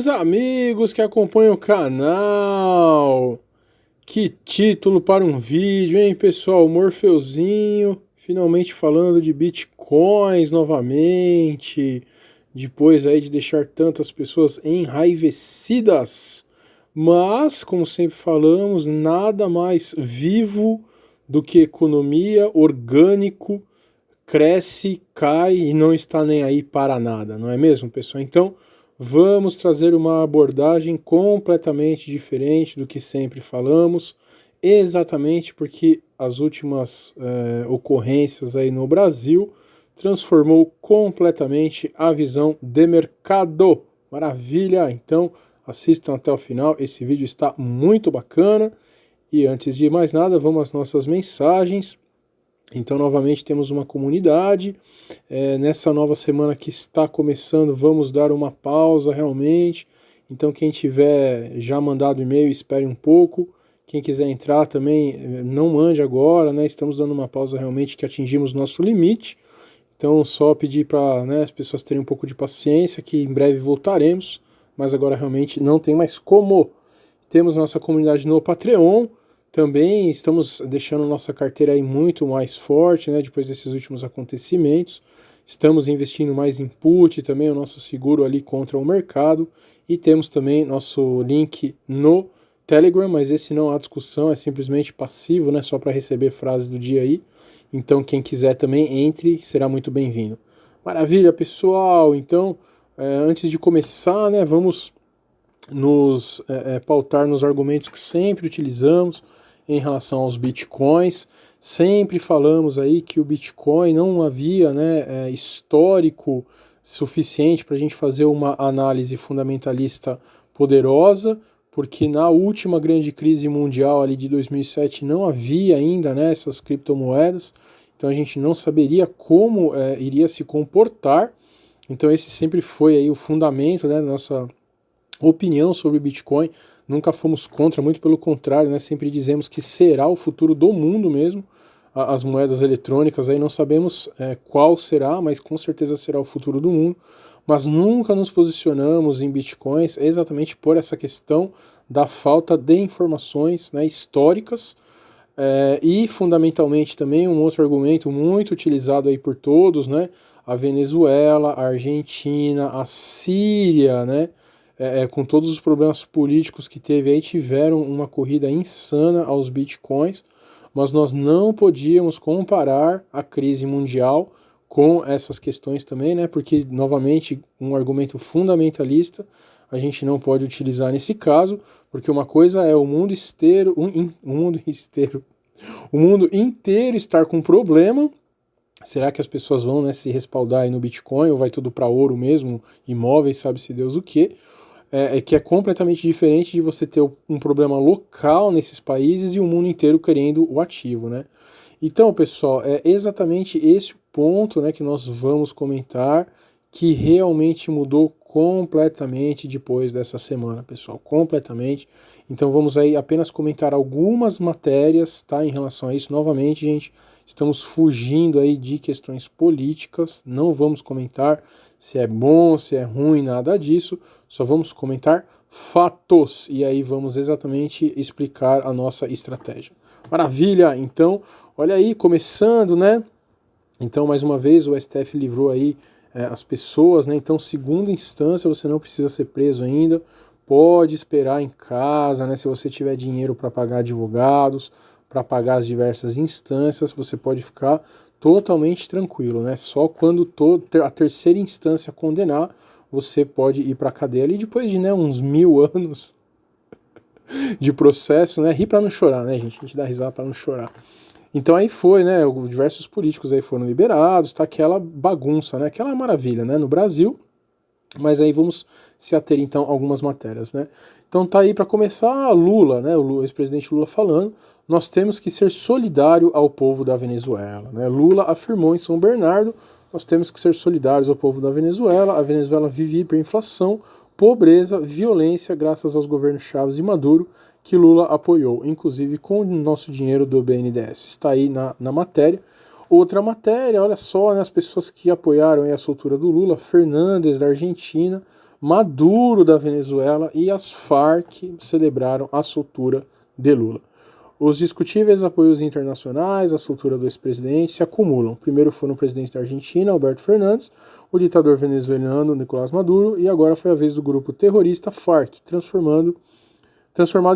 Queridos amigos que acompanham o canal, que título para um vídeo, hein, pessoal? Morfeuzinho, finalmente falando de bitcoins novamente, depois aí de deixar tantas pessoas enraivecidas. Mas, como sempre falamos, nada mais vivo do que economia, orgânico, cresce, cai e não está nem aí para nada, não é mesmo, pessoal? Então, vamos trazer uma abordagem completamente diferente do que sempre falamos, exatamente porque as últimas ocorrências aí no Brasil transformou completamente a visão de mercado. Maravilha! Então, assistam até o final, esse vídeo está muito bacana. E antes de mais nada, vamos às nossas mensagens. Então, novamente, temos uma comunidade. Nessa nova semana que está começando, vamos dar uma pausa realmente. Então, quem tiver já mandado e-mail, espere um pouco. Quem quiser entrar também, não mande agora, né? Estamos dando uma pausa realmente que atingimos nosso limite. Então, só pedir para, né, as pessoas terem um pouco de paciência, que em breve voltaremos. Mas agora realmente não tem mais como. Temos nossa comunidade no Patreon. Também estamos deixando nossa carteira aí muito mais forte, né, depois desses últimos acontecimentos. Estamos investindo mais em put, também o nosso seguro ali contra o mercado. E temos também nosso link no Telegram, mas esse não há discussão, é simplesmente passivo, né, só para receber frases do dia aí. Então quem quiser também entre, será muito bem-vindo. Maravilha, pessoal! Então, antes de começar, né, vamos nos pautar nos argumentos que sempre utilizamos em relação aos bitcoins. Sempre falamos aí que o Bitcoin não havia, né, histórico suficiente para a gente fazer uma análise fundamentalista poderosa, porque na última grande crise mundial ali de 2007 não havia ainda, né, essas criptomoedas, então a gente não saberia como iria se comportar. Então esse sempre foi aí o fundamento, né, da nossa opinião sobre o Bitcoin. Nunca fomos contra, muito pelo contrário, né? Sempre dizemos que será o futuro do mundo mesmo, as moedas eletrônicas. Aí não sabemos qual será, mas com certeza será o futuro do mundo. Mas nunca nos posicionamos em Bitcoins exatamente por essa questão da falta de informações, né, históricas. E fundamentalmente também um outro argumento muito utilizado aí por todos, né? A Venezuela, a Argentina, a Síria, né? Com todos os problemas políticos que teve aí, tiveram uma corrida insana aos bitcoins, mas nós não podíamos comparar a crise mundial com essas questões também, né? Porque, novamente, um argumento fundamentalista a gente não pode utilizar nesse caso, porque uma coisa é o mundo inteiro estar com problema. Será que as pessoas vão, né, se respaldar aí no Bitcoin ou vai tudo para ouro mesmo, imóveis, sabe-se Deus o quê? Que é completamente diferente de você ter um problema local nesses países e o mundo inteiro querendo o ativo, né? Então, pessoal, é exatamente esse o ponto, né, que nós vamos comentar, que realmente mudou completamente depois dessa semana, pessoal, completamente. Então vamos aí apenas comentar algumas matérias, tá, em relação a isso. Novamente, gente, estamos fugindo aí de questões políticas, não vamos comentar se é bom, se é ruim, nada disso, só vamos comentar fatos, e aí vamos exatamente explicar a nossa estratégia. Maravilha, então, olha aí, começando, né? Então, mais uma vez, o STF livrou aí as pessoas, né? Então, segunda instância, você não precisa ser preso ainda, pode esperar em casa, né? Se você tiver dinheiro para pagar advogados, para pagar as diversas instâncias, você pode ficar totalmente tranquilo, né? Só quando a terceira instância condenar, você pode ir para a cadeia ali depois de, né, uns 1000 anos de processo, né? Rir para não chorar, né, gente? A gente dá risada para não chorar. Então aí foi, né? Diversos políticos aí foram liberados, tá? Aquela bagunça, né? Aquela maravilha, né? No Brasil. Mas aí vamos se ater então a algumas matérias, né? Então tá aí para começar Lula, né? O ex-presidente Lula falando, nós temos que ser solidário ao povo da Venezuela, né? Lula afirmou em São Bernardo, nós temos que ser solidários ao povo da Venezuela. A Venezuela vive hiperinflação, pobreza, violência, graças aos governos Chávez e Maduro, que Lula apoiou, inclusive com o nosso dinheiro do BNDES. Está aí na matéria. Outra matéria, olha só, né, as pessoas que apoiaram a soltura do Lula, Fernandes, da Argentina, Maduro da Venezuela e as Farc celebraram a soltura de Lula. Os discutíveis apoios internacionais à soltura do ex-presidente se acumulam. Primeiro foram o presidente da Argentina, Alberto Fernandes, o ditador venezuelano, Nicolás Maduro, e agora foi a vez do grupo terrorista Farc, transformado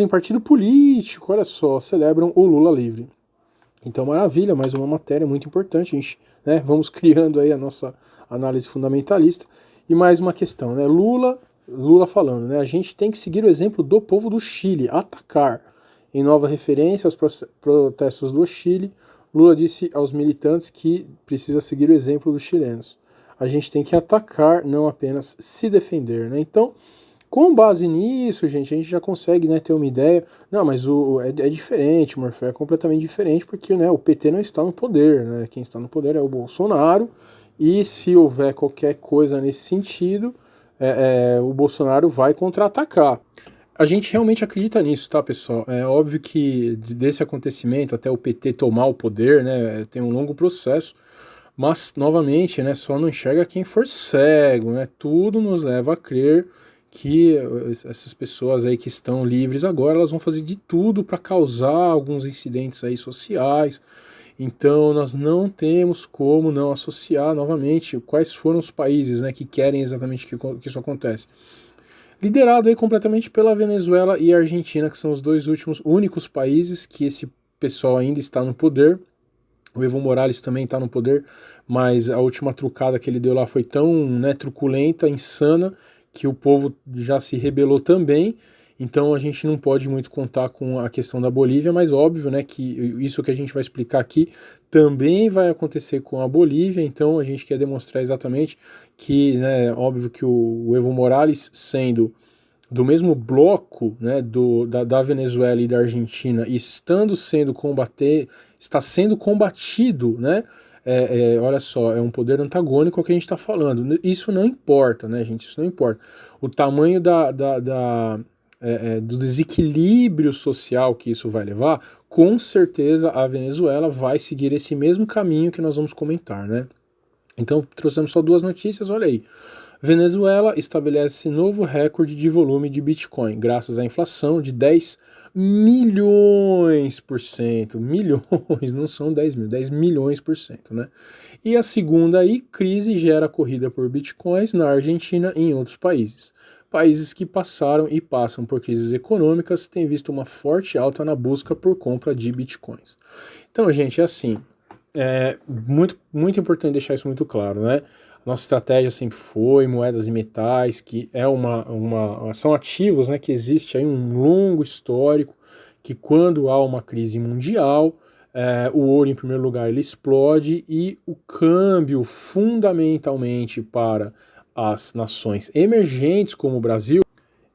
em partido político. Olha só, celebram o Lula livre. Então, maravilha, mais uma matéria muito importante. A gente, né, vamos criando aí a nossa análise fundamentalista. E mais uma questão, né? Lula falando, né? A gente tem que seguir o exemplo do povo do Chile, atacar. Em nova referência aos protestos do Chile, Lula disse aos militantes que precisa seguir o exemplo dos chilenos. A gente tem que atacar, não apenas se defender, né? Então, com base nisso, gente, a gente já consegue, né, ter uma ideia. Não, mas é diferente, Morfé, é completamente diferente, porque, né, o PT não está no poder, né? Quem está no poder é o Bolsonaro, e se houver qualquer coisa nesse sentido, o Bolsonaro vai contra-atacar. A gente realmente acredita nisso, tá, pessoal? É óbvio que desse acontecimento até o PT tomar o poder, né, tem um longo processo, mas, novamente, né, só não enxerga quem for cego, né? Tudo nos leva a crer que essas pessoas aí que estão livres agora, elas vão fazer de tudo para causar alguns incidentes aí sociais. Então, nós não temos como não associar, novamente, quais foram os países, né, que querem exatamente que isso aconteça. Liderado aí completamente pela Venezuela e a Argentina, que são os dois únicos países que esse pessoal ainda está no poder. O Evo Morales também está no poder, mas a última trucada que ele deu lá foi tão, né, truculenta, insana, que o povo já se rebelou também. Então a gente não pode muito contar com a questão da Bolívia, mas óbvio, né, que isso que a gente vai explicar aqui também vai acontecer com a Bolívia. Então a gente quer demonstrar exatamente que, né, óbvio que o Evo Morales, sendo do mesmo bloco, né, da Venezuela e da Argentina, e está sendo combatido, né, olha só, é um poder antagônico ao que a gente está falando. Isso não importa, né, gente, isso não importa. O tamanho do desequilíbrio social que isso vai levar, com certeza a Venezuela vai seguir esse mesmo caminho que nós vamos comentar, né. Então, trouxemos só duas notícias, olha aí. Venezuela estabelece novo recorde de volume de Bitcoin, graças à inflação de 10 milhões por cento. Milhões, não são 10 mil, 10 milhões por cento, né? E a segunda aí, crise gera corrida por Bitcoins na Argentina e em outros países. Países que passaram e passam por crises econômicas têm visto uma forte alta na busca por compra de Bitcoins. Então, gente, é assim, muito importante deixar isso muito claro, né? Nossa estratégia sempre foi moedas e metais, que são ativos, né, que existe aí um longo histórico, que quando há uma crise mundial, o ouro, em primeiro lugar, ele explode, e o câmbio, fundamentalmente para as nações emergentes, como o Brasil,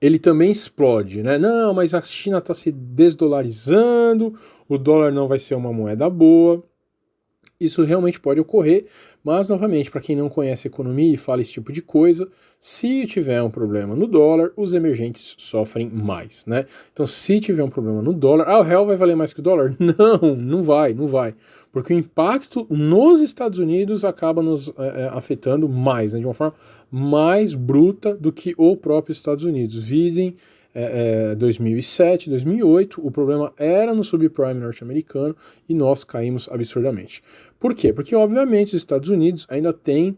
ele também explode, né? Não, mas a China está se desdolarizando, o dólar não vai ser uma moeda boa. Isso realmente pode ocorrer, mas, novamente, para quem não conhece economia e fala esse tipo de coisa, se tiver um problema no dólar, os emergentes sofrem mais, né? Então, se tiver um problema no dólar, o real vai valer mais que o dólar? Não vai. Porque o impacto nos Estados Unidos acaba nos afetando mais, né? De uma forma mais bruta do que o próprio Estados Unidos. Videm 2007, 2008, o problema era no subprime norte-americano e nós caímos absurdamente. Por quê? Porque, obviamente, os Estados Unidos ainda têm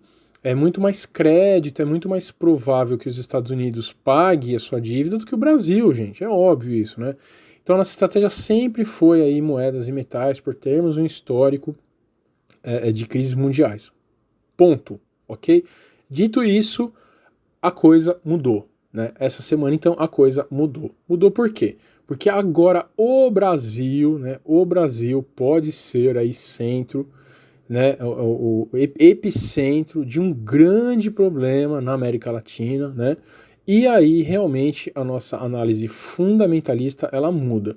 muito mais crédito, é muito mais provável que os Estados Unidos pague a sua dívida do que o Brasil, gente. É óbvio isso, né? Então, nossa estratégia sempre foi aí moedas e metais, por termos um histórico de crises mundiais. Ponto, ok? Dito isso, a coisa mudou, né? Essa semana, então, a coisa mudou. Mudou por quê? Porque agora o Brasil, né? O Brasil pode ser aí centro, né, o epicentro de um grande problema na América Latina, né? E aí realmente a nossa análise fundamentalista ela muda.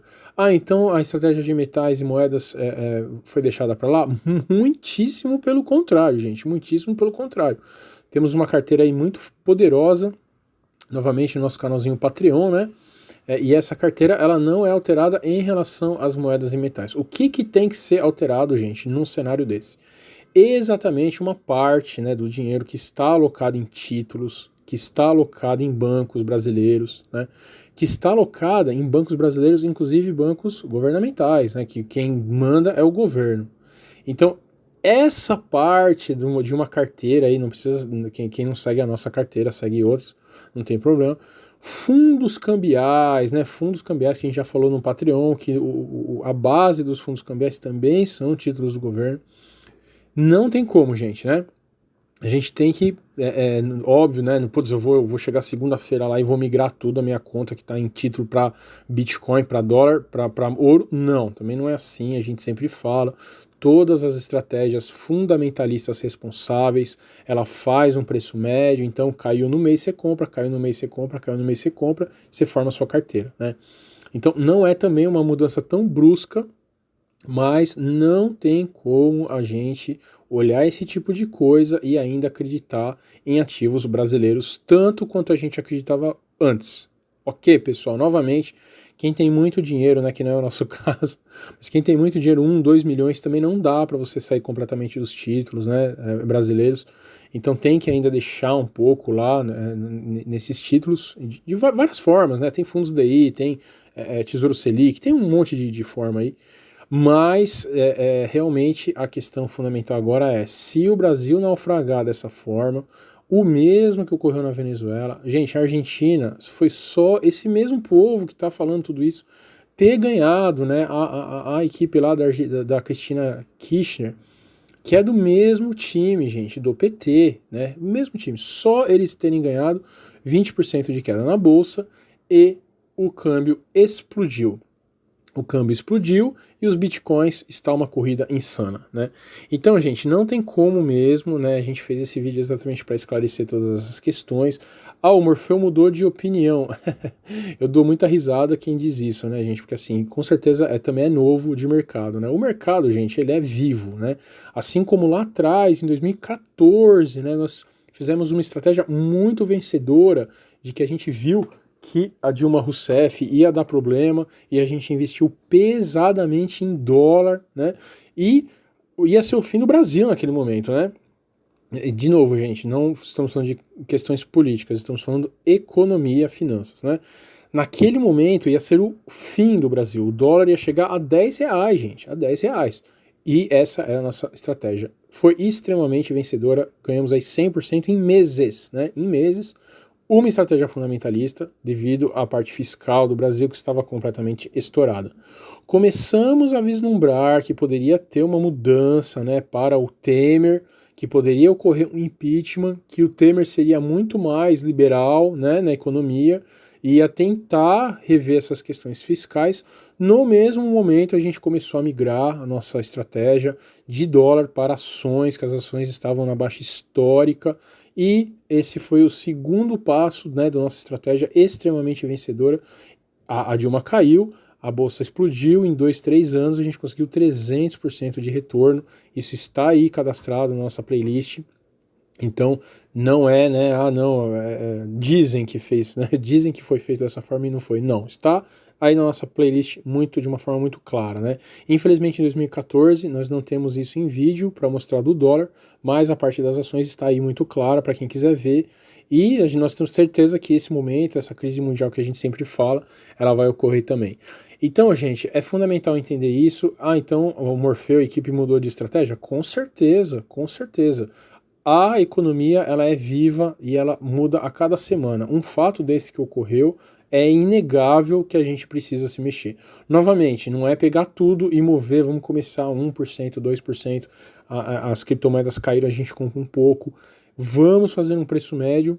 Então a estratégia de metais e moedas foi deixada para lá? Muitíssimo pelo contrário, gente, muitíssimo pelo contrário. Temos uma carteira aí muito poderosa, novamente no nosso canalzinho Patreon, né? E essa carteira ela não é alterada em relação às moedas e metais. O que tem que ser alterado, gente, num cenário desse? Exatamente uma parte, né, do dinheiro que está alocado em títulos, que está alocada em bancos brasileiros, né? Que está alocada em bancos brasileiros, inclusive bancos governamentais, né? Que quem manda é o governo. Então, essa parte de uma carteira aí, não precisa, quem não segue a nossa carteira, segue outros, não tem problema. Fundos cambiais, né? Fundos cambiais que a gente já falou no Patreon, que a base dos fundos cambiais também são títulos do governo. Não tem como, gente, né? A gente tem que, óbvio, né? Putz, eu vou chegar segunda-feira lá e vou migrar tudo a minha conta que está em título para Bitcoin, para dólar, para ouro. Não, também não é assim. A gente sempre fala. Todas as estratégias fundamentalistas responsáveis, ela faz um preço médio, então caiu no mês você compra, caiu no mês você compra, caiu no mês você compra, você forma a sua carteira, né? Então não é também uma mudança tão brusca, mas não tem como a gente olhar esse tipo de coisa e ainda acreditar em ativos brasileiros tanto quanto a gente acreditava antes. Ok, pessoal, novamente, quem tem muito dinheiro, né, que não é o nosso caso, mas quem tem muito dinheiro, 1, 2 milhões, também não dá para você sair completamente dos títulos, né, brasileiros. Então tem que ainda deixar um pouco lá, né, nesses títulos de várias formas, né? Tem fundos DI, tem Tesouro Selic, tem um monte de forma aí. Mas realmente a questão fundamental agora é: se o Brasil naufragar dessa forma, o mesmo que ocorreu na Venezuela, gente, a Argentina foi só esse mesmo povo que está falando tudo isso ter ganhado, né? A equipe lá da Cristina Kirchner, que é do mesmo time, gente, do PT, né? O mesmo time, só eles terem ganhado 20% de queda na bolsa e o câmbio explodiu. O câmbio explodiu e os bitcoins está uma corrida insana, né? Então, gente, não tem como mesmo, né? A gente fez esse vídeo exatamente para esclarecer todas essas questões. Ah, o Morfeu mudou de opinião. Eu dou muita risada quem diz isso, né, gente? Porque assim, com certeza também é novo de mercado, né? O mercado, gente, ele é vivo, né? Assim como lá atrás, em 2014, né, nós fizemos uma estratégia muito vencedora de que a gente viu que a Dilma Rousseff ia dar problema e a gente investiu pesadamente em dólar, né? E ia ser o fim do Brasil naquele momento, né? E, de novo, gente, não estamos falando de questões políticas, estamos falando economia, finanças, né? Naquele momento ia ser o fim do Brasil. O dólar ia chegar a 10 reais, gente, a 10 reais. E essa era a nossa estratégia. Foi extremamente vencedora, ganhamos aí 100% em meses, né? Em meses. Uma estratégia fundamentalista devido à parte fiscal do Brasil que estava completamente estourada. Começamos a vislumbrar que poderia ter uma mudança, né, para o Temer, que poderia ocorrer um impeachment, que o Temer seria muito mais liberal, né, na economia e ia tentar rever essas questões fiscais. No mesmo momento a gente começou a migrar a nossa estratégia de dólar para ações, que as ações estavam na baixa histórica. E esse foi o segundo passo, né, da nossa estratégia extremamente vencedora. A Dilma caiu, a bolsa explodiu, em 2, 3 anos a gente conseguiu 300% de retorno. Isso está aí cadastrado na nossa playlist. Então não é, né, dizem que fez, né, dizem que foi feito dessa forma e não foi. Não, está aí na nossa playlist de uma forma muito clara, né? Infelizmente em 2014 nós não temos isso em vídeo para mostrar do dólar, mas a parte das ações está aí muito clara para quem quiser ver. E nós temos certeza que esse momento, essa crise mundial que a gente sempre fala, ela vai ocorrer também. Então, gente, é fundamental entender isso. Ah, então o Morfeu, a equipe mudou de estratégia? Com certeza, com certeza. A economia, ela é viva e ela muda a cada semana. Um fato desse que ocorreu é inegável que a gente precisa se mexer. Novamente, não é pegar tudo e mover, vamos começar 1%, 2%, as criptomoedas caíram, a gente compra um pouco, vamos fazer um preço médio.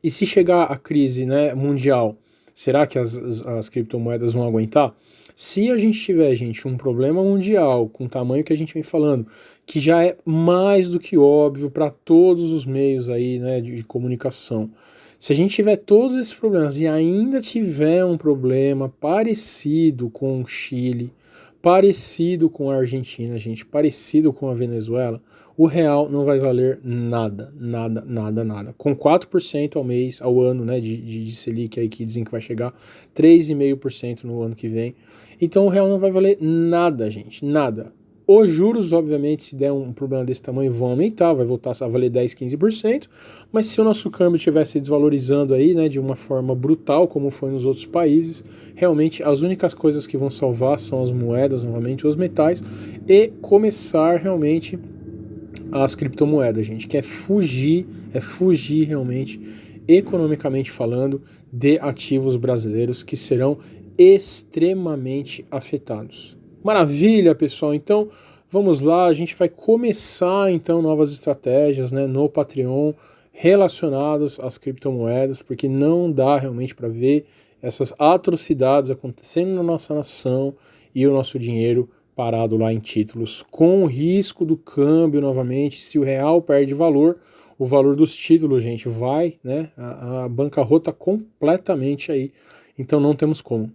E se chegar a crise, né, mundial, será que as criptomoedas vão aguentar? Se a gente tiver, gente, um problema mundial com o tamanho que a gente vem falando, que já é mais do que óbvio para todos os meios aí, né, de comunicação. Se a gente tiver todos esses problemas e ainda tiver um problema parecido com o Chile, parecido com a Argentina, gente, parecido com a Venezuela, o real não vai valer nada, nada, nada, nada. Com 4% ao mês, ao ano, né, de Selic aí que dizem que vai chegar 3,5% no ano que vem. Então o real não vai valer nada, gente, nada. Os juros, obviamente, se der um problema desse tamanho, vão aumentar, vai voltar a valer 10, 15%, mas se o nosso câmbio estivesse desvalorizando aí, né, de uma forma brutal, como foi nos outros países, realmente as únicas coisas que vão salvar são as moedas, novamente, os metais, e começar realmente as criptomoedas, gente, que é fugir realmente, economicamente falando, de ativos brasileiros que serão extremamente afetados. Maravilha, pessoal. Então, vamos lá, a gente vai começar então novas estratégias, né, no Patreon relacionadas às criptomoedas, porque não dá realmente para ver essas atrocidades acontecendo na nossa nação e o nosso dinheiro parado lá em títulos, com o risco do câmbio novamente, se o real perde valor, o valor dos títulos, gente, vai, né, a bancarrota completamente aí, então não temos como.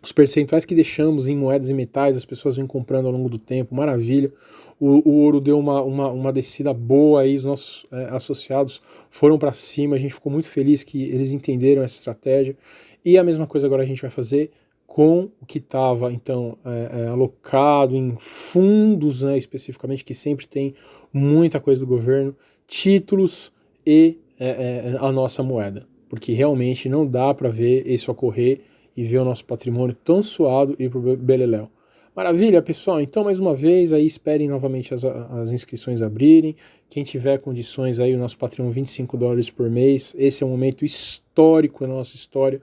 Os percentuais que deixamos em moedas e metais, as pessoas vêm comprando ao longo do tempo, maravilha. O ouro deu uma descida boa aí, os nossos associados foram para cima, a gente ficou muito feliz que eles entenderam essa estratégia. E a mesma coisa agora a gente vai fazer com o que estava, então, alocado em fundos, né, especificamente, que sempre tem muita coisa do governo, títulos e a nossa moeda. Porque realmente não dá para ver isso ocorrer e ver o nosso patrimônio tão suado e pro beleléu. Maravilha, pessoal. Então, mais uma vez, aí esperem novamente as inscrições abrirem. Quem tiver condições aí, o nosso Patreon, $25 por mês. Esse é um momento histórico na nossa história.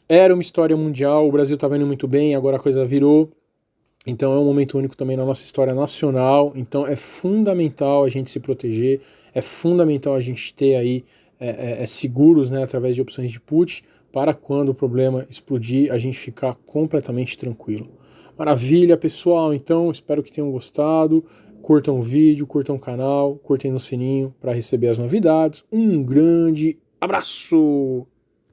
Era uma história mundial, o Brasil estava indo muito bem, agora a coisa virou. Então é um momento único também na nossa história nacional. Então é fundamental a gente se proteger, é fundamental a gente ter aí seguros, né, através de opções de put, para quando o problema explodir, a gente ficar completamente tranquilo. Maravilha, pessoal. Então, espero que tenham gostado. Curtam o vídeo, curtam o canal, curtem no sininho para receber as novidades. Um grande abraço!